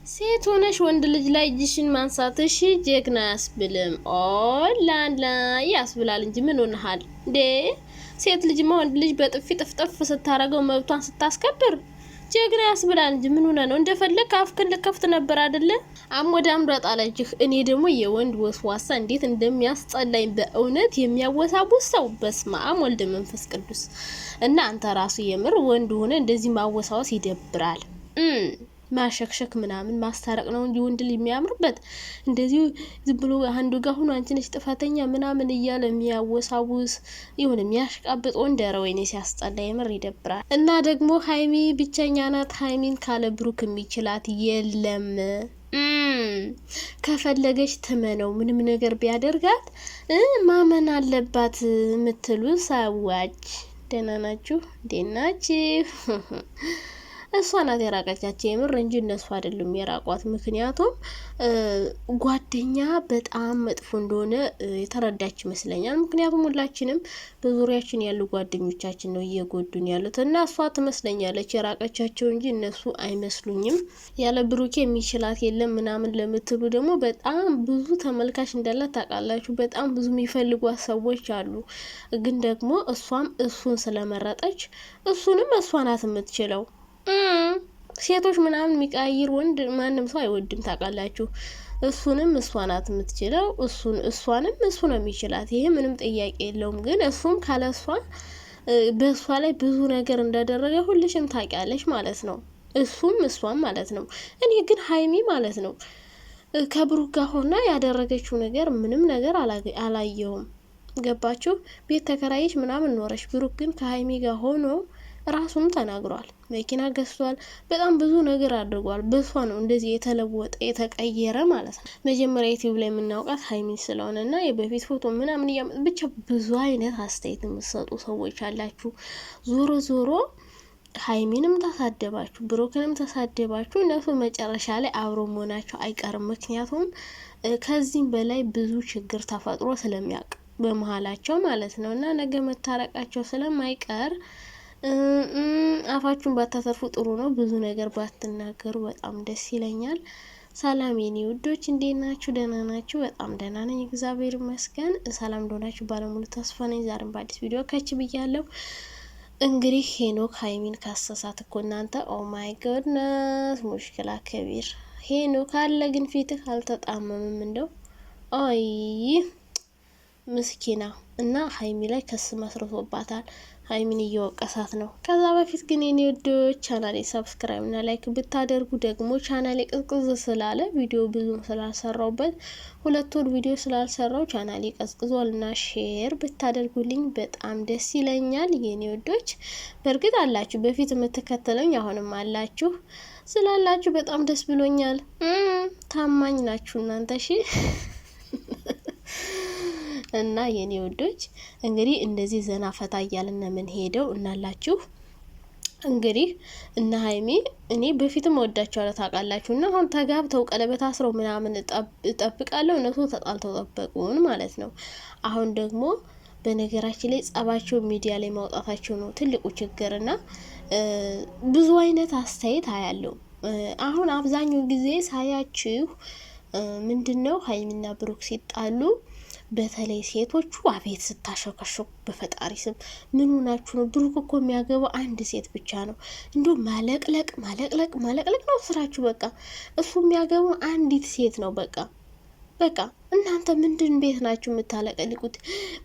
ሴት ሆነሽ ወንድ ልጅ ላይ እጅሽን ማንሳትሽ ጀግና ያስብልም። ላላ ያስብላል እንጂ ምን ሆነሃል እንዴ? ሴት ልጅማ ወንድ ልጅ በጥፊ ጥፍጥፍ ስታረገው መብቷን ስታስከብር ጀግና ያስብላል እንጂ ምን ሆነ ነው? እንደፈለግ አፍክን ልከፍት ነበር አይደለ? አሞዳም ጣለችህ። እኔ ደግሞ የወንድ ወስዋሳ እንዴት እንደሚያስጠላኝ በእውነት የሚያወሳቡስ ሰው። በስመ አብ ወልድ መንፈስ ቅዱስ። እና አንተ ራሱ የምር ወንድ ሆነ እንደዚህ ማወሳወስ ይደብራል። ማሸክሸክ ምናምን ማስታረቅ ነው እንጂ ወንድ ልጅ የሚያምርበት እንደዚህ ዝም ብሎ አንዱ ጋር ሆኖ አንቺ ነሽ ጥፋተኛ ምናምን እያለ የሚያወሳውስ ይሁን የሚያሽቃብጥ ወንድ ኧረ ወይኔ ሲያስጠላ የምር ይደብራል። እና ደግሞ ሀይሚ ብቸኛ ናት። ሀይሚን ካለ ብሩክ የሚችላት የለም። ከፈለገች ትመነው ምንም ነገር ቢያደርጋት ማመን አለባት የምትሉ ሰዎች ደህና ናችሁ? እንዴት ናችሁ? እሷ ናት የራቀቻቸው የምር እንጂ እነሱ አይደሉም የራቋት። ምክንያቱም ጓደኛ በጣም መጥፎ እንደሆነ የተረዳች ይመስለኛል። ምክንያቱም ሁላችንም በዙሪያችን ያሉ ጓደኞቻችን ነው እየጎዱን ያሉት እና እሷ ትመስለኛለች የራቀቻቸው እንጂ እነሱ አይመስሉኝም። ያለ ብሩኬ የሚችላት የለም ምናምን ለምትሉ ደግሞ በጣም ብዙ ተመልካች እንዳላት ታውቃላችሁ። በጣም ብዙ የሚፈልጓት ሰዎች አሉ። ግን ደግሞ እሷም እሱን ስለመረጠች እሱንም እሷ ናት የምትችለው። ሴቶች ምናምን የሚቀያይር ወንድ ማንም ሰው አይወድም ታውቃላችሁ። እሱንም እሷ ናት የምትችለው፣ እሷንም እሱ ነው የሚችላት። ይሄ ምንም ጥያቄ የለውም። ግን እሱም ካለሷ በእሷ ላይ ብዙ ነገር እንዳደረገ ሁልሽም ታውቂያለሽ ማለት ነው። እሱም እሷም ማለት ነው። እኔ ግን ሀይሚ ማለት ነው ከብሩክ ጋር ሆና ያደረገችው ነገር ምንም ነገር አላየውም። ገባችሁ? ቤት ተከራየች ምናምን ኖረች። ብሩክ ግን ከሀይሚ ጋር ሆኖ ራሱን ተናግሯል። መኪና ገዝቷል። በጣም ብዙ ነገር አድርጓል። በሷ ነው እንደዚህ የተለወጠ የተቀየረ ማለት ነው። መጀመሪያ ዩቲዩብ ላይ የምናውቃት ሀይሚ ስለሆነ እና የበፊት ፎቶ ምናምን ብቻ ብዙ አይነት አስተያየት የምትሰጡ ሰዎች አላችሁ። ዞሮ ዞሮ ሀይሚንም ተሳደባችሁ ብሩክንም ተሳደባችሁ እነሱ መጨረሻ ላይ አብሮ መሆናቸው አይቀርም። ምክንያቱም ከዚህም በላይ ብዙ ችግር ተፈጥሮ ስለሚያውቅ በመሀላቸው ማለት ነው እና ነገ መታረቃቸው ስለማይቀር አፋችሁን ባታተርፉ ጥሩ ነው። ብዙ ነገር ባትናገሩ በጣም ደስ ይለኛል። ሰላም የኔ ውዶች እንዴት ናችሁ? ደህና ናችሁ? በጣም ደህና ነኝ እግዚአብሔር ይመስገን። ሰላም እንደሆናችሁ ባለሙሉ ተስፋ ነኝ። ዛሬም በአዲስ ቪዲዮ ከች ብያለሁ። እንግዲህ ሄኖክ ሀይሚን ካሰሳት እኮ እናንተ ኦ ማይ ጎድነስ ሙሽኪላ ከቢር። ሄኖክ አለ ግን ፊትህ አልተጣመምም እንደው አይ ምስኪና እና ሀይሚ ላይ ክስ መስርቶባታል። ሀይሚን እየወቀሳት ነው። ከዛ በፊት ግን የኔ ወዶች ቻናሌ ሰብስክራይብ እና ላይክ ብታደርጉ ደግሞ ቻናሌ ቅዝቅዝ ስላለ ቪዲዮ ብዙም ስላልሰራውበት 2 ወር ቪዲዮ ስላልሰራው ቻናሌ ቀዝቅዟል እና ሼር ብታደርጉልኝ በጣም ደስ ይለኛል። የኔ ወዶች በእርግጥ አላችሁ በፊት የምትከተለኝ አሁንም አላችሁ። ስላላችሁ በጣም ደስ ብሎኛል። ታማኝ ናችሁ እናንተ እሺ። እና የኔ ወዶች እንግዲህ እንደዚህ ዘና ፈታ እያልን ምን ሄደው እናላችሁ። እንግዲህ እና ሀይሚ እኔ በፊትም ወዳቸዋለሁ ታውቃላችሁ። እና አሁን ተጋብተው ቀለበት አስረው ምናምን እጠብቃለሁ። እነሱ ተጣልተው ጠበቁን ማለት ነው። አሁን ደግሞ በነገራችን ላይ ጸባቸው ሚዲያ ላይ ማውጣታቸው ነው ትልቁ ችግርና ብዙ አይነት አስተያየት አያለው። አሁን አብዛኛው ጊዜ ሳያችሁ ምንድነው ሀይሚና ብሩክ ሲጣሉ በተለይ ሴቶቹ አቤት ስታሸከሸኩ በፈጣሪ ስም ምን ሆናችሁ ነው? ብሩክ እኮ የሚያገባው አንድ ሴት ብቻ ነው። እንዲሁ ማለቅለቅ ነው ስራችሁ። በቃ እሱ የሚያገባው አንዲት ሴት ነው። በቃ እናንተ ምንድን ቤት ናችሁ የምታለቀልቁት?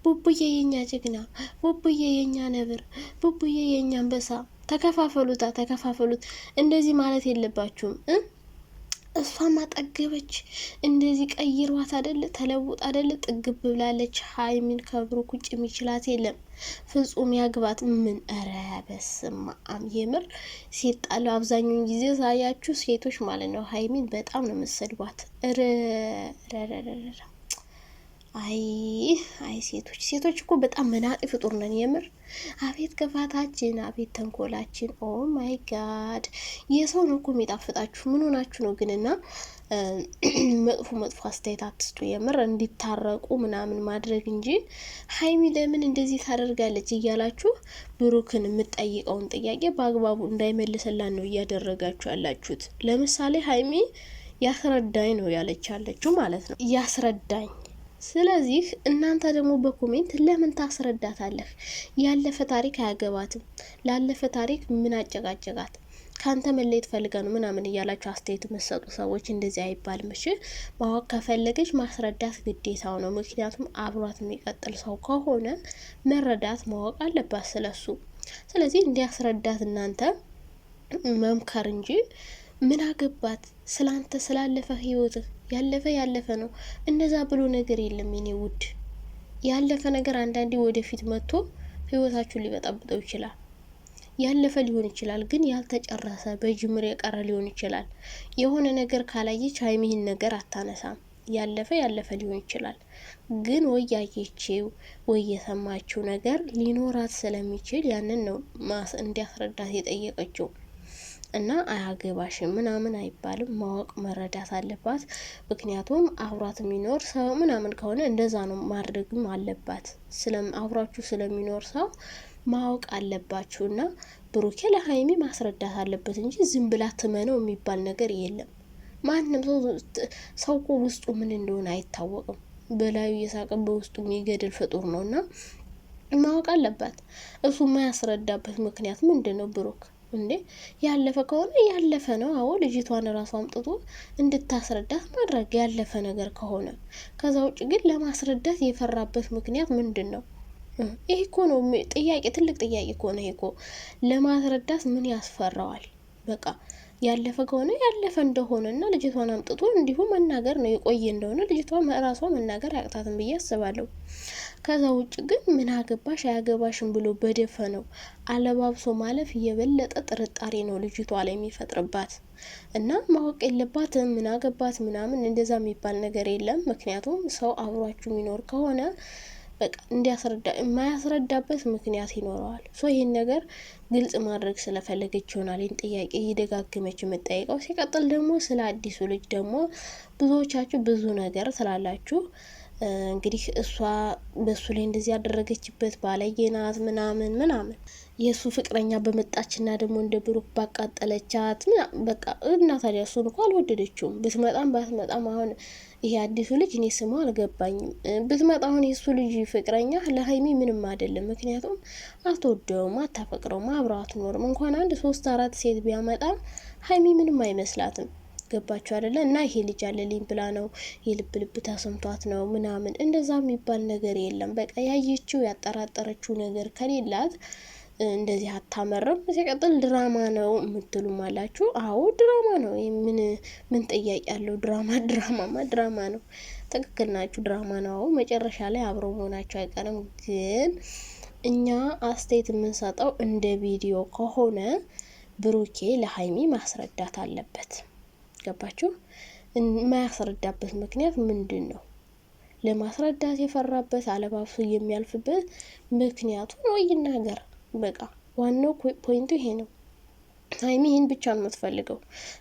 ቡቡዬ የኛ ጀግና፣ ቡቡዬ የኛ ነብር፣ ቡቡዬ የኛ አንበሳ። ተከፋፈሉት። እንደዚህ ማለት የለባችሁም። እሷም አጠገበች እንደዚህ ቀይሯት አይደለ? ተለውጥ አይደለ? ጥግብ ብላለች። ሀይሚን ከብሩክ ውጭ የሚችላት የለም። ፍጹም ያግባት። ምን ኧረ በስመ አብ የምር ሲጣሉ አብዛኛውን ጊዜ ሳያችሁ ሴቶች ማለት ነው ሀይሚን በጣም ነው የምትሰድቧት። አይ አይ ሴቶች እኮ በጣም መናጢ ፍጡር ነን የምር። አቤት ክፋታችን፣ አቤት ተንኮላችን። ኦ ማይ ጋድ የሰው ነው እኮ የሚጣፍጣችሁ። ምን ሆናችሁ ነው ግን? እና መጥፎ አስተያየት አትስጡ። የምር እንዲታረቁ ምናምን ማድረግ እንጂ ሀይሚ ለምን እንደዚህ ታደርጋለች እያላችሁ ብሩክን የምትጠይቀውን ጥያቄ በአግባቡ እንዳይመልስላን ነው እያደረጋችሁ ያላችሁት። ለምሳሌ ሀይሚ ያስረዳኝ ነው ያለች ያለችው ማለት ነው፣ ያስረዳኝ። ስለዚህ እናንተ ደግሞ በኮሜንት ለምን ታስረዳታለህ? ያለፈ ታሪክ አያገባትም። ላለፈ ታሪክ ምን አጨቃጨቃት? ካንተ መለየት ፈልጋ ነው ምናምን እያላችሁ አስተያየት የምትሰጡ ሰዎች እንደዚህ አይባልም። እሺ ማወቅ ከፈለገች ማስረዳት ግዴታው ነው። ምክንያቱም አብሯት የሚቀጥል ሰው ከሆነ መረዳት ማወቅ አለባት ስለሱ። ስለዚህ እንዲያስረዳት እናንተ መምከር እንጂ ምን አገባት ስላንተ ስላለፈ ህይወትህ። ያለፈ ነው። እንደዛ ብሎ ነገር የለም የኔ ውድ። ያለፈ ነገር አንዳንዴ ወደፊት መጥቶ ህይወታችሁን ሊበጠብጠው ይችላል። ያለፈ ሊሆን ይችላል፣ ግን ያልተጨረሰ በጅምር የቀረ ሊሆን ይችላል። የሆነ ነገር ካላየች ሀይሚ ይህን ነገር አታነሳም። ያለፈ ሊሆን ይችላል፣ ግን ወይ ያየችው ወይ የሰማችው ነገር ሊኖራት ስለሚችል ያንን ነው እንዲያስረዳት የጠየቀችው። እና አያገባሽም ምናምን አይባልም። ማወቅ መረዳት አለባት። ምክንያቱም አብሯት የሚኖር ሰው ምናምን ከሆነ እንደዛ ነው ማድረግም አለባት። አብሯችሁ ስለሚኖር ሰው ማወቅ አለባችሁ። እና ብሩኬ ለሀይሚ ማስረዳት አለበት እንጂ ዝም ብላ ትመነው የሚባል ነገር የለም። ማንም ሰው እኮ ውስጡ ምን እንደሆነ አይታወቅም። በላዩ እየሳቀ በውስጡ የሚገድል ፍጡር ነው። እና ማወቅ አለባት። እሱ የማያስረዳበት ምክንያት ምንድን ነው? ብሩክ እንዴ ያለፈ ከሆነ ያለፈ ነው። አዎ ልጅቷን ራሱ አምጥቶ እንድታስረዳት ማድረግ ያለፈ ነገር ከሆነ። ከዛ ውጭ ግን ለማስረዳት የፈራበት ምክንያት ምንድን ነው? ይሄ እኮ ነው ጥያቄ፣ ትልቅ ጥያቄ እኮ ነው። ይሄ እኮ ለማስረዳት ምን ያስፈራዋል? በቃ ያለፈ ከሆነ ያለፈ እንደሆነ እና ልጅቷን አምጥቶ እንዲሁ መናገር ነው። የቆየ እንደሆነ ልጅቷ ራሷ መናገር አያቅታትም ብዬ አስባለሁ። ከዛ ውጭ ግን ምን አገባሽ አያገባሽም ብሎ በደፈነው አለባብሶ ማለፍ የበለጠ ጥርጣሬ ነው ልጅቷ ላይ የሚፈጥርባት። እና ማወቅ የለባትም ምን አገባት ምናምን እንደዛ የሚባል ነገር የለም። ምክንያቱም ሰው አብሯችሁ የሚኖር ከሆነ በቃ እንዲያስረዳ የማያስረዳበት ምክንያት ይኖረዋል። ይህን ነገር ግልጽ ማድረግ ስለፈለገች ይሆናል ይህን ጥያቄ እየደጋገመች የምጠይቀው። ሲቀጥል ደግሞ ስለ አዲሱ ልጅ ደግሞ ብዙዎቻችሁ ብዙ ነገር ስላላችሁ እንግዲህ እሷ በሱ ላይ እንደዚህ ያደረገችበት ባለጌ ናት ምናምን የእሱ ፍቅረኛ በመጣችና ደግሞ እንደ ብሩክ ባቃጠለቻት በቃ እና ታዲያ እሱን እኮ አልወደደችውም። ብትመጣም ባትመጣም አሁን ይሄ አዲሱ ልጅ እኔ ስሙ አልገባኝም። ብትመጣ አሁን የእሱ ልጅ ፍቅረኛ ለሀይሚ ምንም አይደለም። ምክንያቱም አትወደውም፣ አታፈቅረውም፣ አብረው አትኖርም። እንኳን 1 3 4 ሴት ቢያመጣ ሀይሚ ምንም አይመስላትም። ገባችሁ አይደለ? እና ይሄ ልጅ አለልኝ ብላ ነው የልብ ተሰምቷት ነው ምናምን እንደዛ የሚባል ነገር የለም። በቃ ያየችው ያጠራጠረችው ነገር ከሌላት እንደዚህ አታመረም። ሲቀጥል ድራማ ነው የምትሉም አላችሁ። አዎ ድራማ ነው። ምን ጥያቄ ያለው? ድራማ ነው። ትክክል ናችሁ። ድራማ ነው። መጨረሻ ላይ አብረው መሆናቸው አይቀርም። ግን እኛ አስተያየት የምንሰጠው እንደ ቪዲዮ ከሆነ ብሩኬ ለሀይሚ ማስረዳት አለበት። ገባችሁ? የማያስረዳበት ምክንያት ምንድን ነው? ለማስረዳት የፈራበት አለባብሶ የሚያልፍበት ምክንያቱ ነው ይናገር። በቃ ዋናው ፖይንቱ ይሄ ነው። ሀይሚ ይህን ብቻ ነው የምትፈልገው፣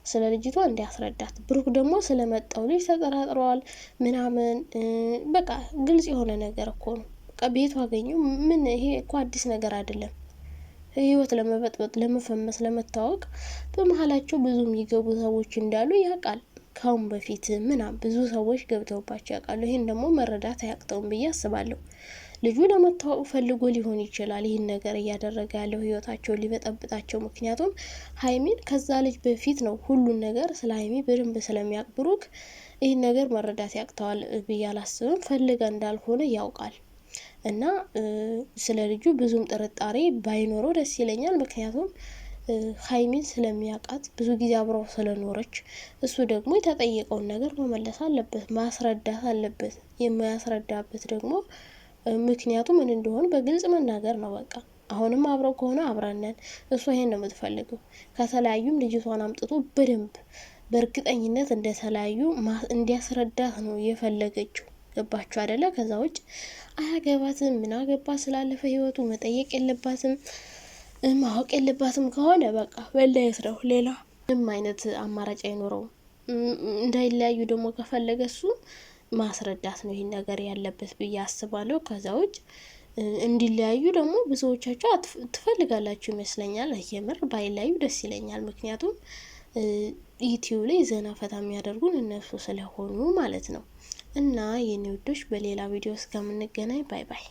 ስለ ልጅቷ እንዲያስረዳት። ብሩክ ደግሞ ስለመጣው ልጅ ተጠራጥረዋል ምናምን። በቃ ግልጽ የሆነ ነገር እኮ ነው። በቃ ቤቱ አገኘው። ምን ይሄ እኮ አዲስ ነገር አይደለም። ህይወት ለመበጥበጥ፣ ለመፈመስ፣ ለመታወቅ በመሀላቸው ብዙ የሚገቡ ሰዎች እንዳሉ ያውቃል። ካሁን በፊት ብዙ ሰዎች ገብተውባቸው ያውቃሉ። ይህን ደግሞ መረዳት አያቅተውም ብዬ አስባለሁ። ልጁ ለመታወቅ ፈልጎ ሊሆን ይችላል ይህን ነገር እያደረገ ያለው ህይወታቸውን ሊበጠብጣቸው። ምክንያቱም ሀይሚን ከዛ ልጅ በፊት ነው ሁሉን ነገር ስለ ሀይሚ በደንብ ስለሚያውቅ ብሩክ ይህን ነገር መረዳት ያቅተዋል ብዬ አላስብም። ፈልጋ እንዳልሆነ ያውቃል። እና ስለ ልጁ ብዙም ጥርጣሬ ባይኖረው ደስ ይለኛል። ምክንያቱም ሀይሚን ስለሚያውቃት ብዙ ጊዜ አብረው ስለኖረች፣ እሱ ደግሞ የተጠየቀውን ነገር መመለስ አለበት፣ ማስረዳት አለበት። የማያስረዳበት ደግሞ ምክንያቱ ምን እንደሆነ በግልጽ መናገር ነው። በቃ አሁንም አብረው ከሆነ አብረነን፣ እሷ ይሄን ነው የምትፈልገው። ከተለያዩም ልጅቷን አምጥቶ በደንብ በእርግጠኝነት እንደተለያዩ እንዲያስረዳት ነው የፈለገችው። ገባችሁ አይደለ? ከዛ ውጭ አያገባትም። ምን አገባ ስላለፈ ህይወቱ መጠየቅ የለባትም ማወቅ የለባትም ከሆነ በቃ መለየት ነው። ሌላ ምንም አይነት አማራጭ አይኖረውም። እንዳይለያዩ ደግሞ ከፈለገ እሱ ማስረዳት ነው ይህን ነገር ያለበት ብዬ አስባለሁ። ከዛ ውጭ እንዲለያዩ ደግሞ ብዙዎቻቸው ትፈልጋላችሁ ይመስለኛል። የምር ባይለያዩ ደስ ይለኛል። ምክንያቱም ዩቲዩብ ላይ ዘና ፈታ የሚያደርጉን እነሱ ስለሆኑ ማለት ነው። እና የኔ ውዶች በሌላ ቪዲዮ እስከምንገናኝ ባይ ባይ።